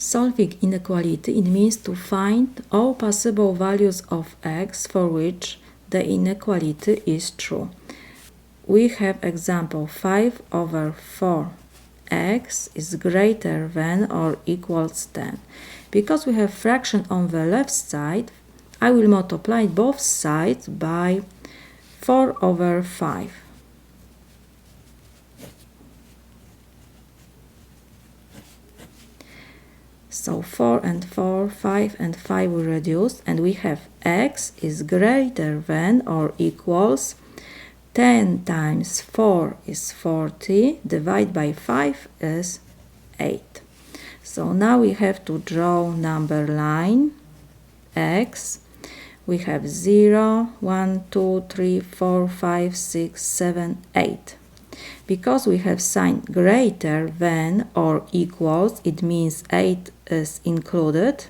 Solving inequality, it means to find all possible values of x for which the inequality is true. We have example 5 over 4x is greater than or equals 10. Because we have fraction on the left side, I will multiply both sides by 4 over 5. So 4 and 4, 5 and 5 will reduce, and we have x is greater than or equals 10 times 4 is 40, divided by 5 is 8. So now we have to draw number line x. We have 0, 1, 2, 3, 4, 5, 6, 7, 8. Because we have sign greater than or equals, it means 8 is included.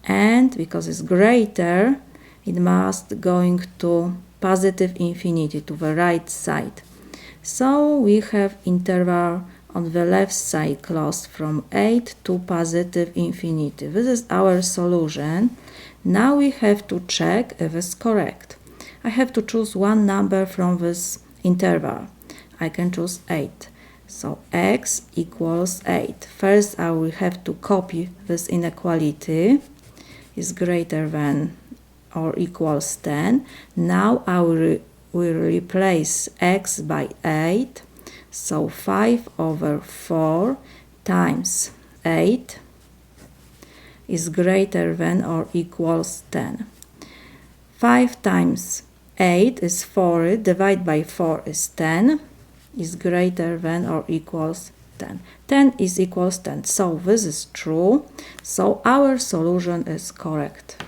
And because it's greater, it must going to positive infinity, to the right side. So we have interval on the left side closed from 8 to positive infinity. This is our solution. Now we have to check if it's correct. I have to choose one number from this interval. I can choose 8. So x equals 8. First I will have to copy this inequality. Is greater than or equals 10. Now I will replace x by 8. So 5 over 4 times 8 is greater than or equals 10. 5 times 8 is 40, divided by 4 is 10, is greater than or equals 10. 10 is equals 10. So this is true. So our solution is correct.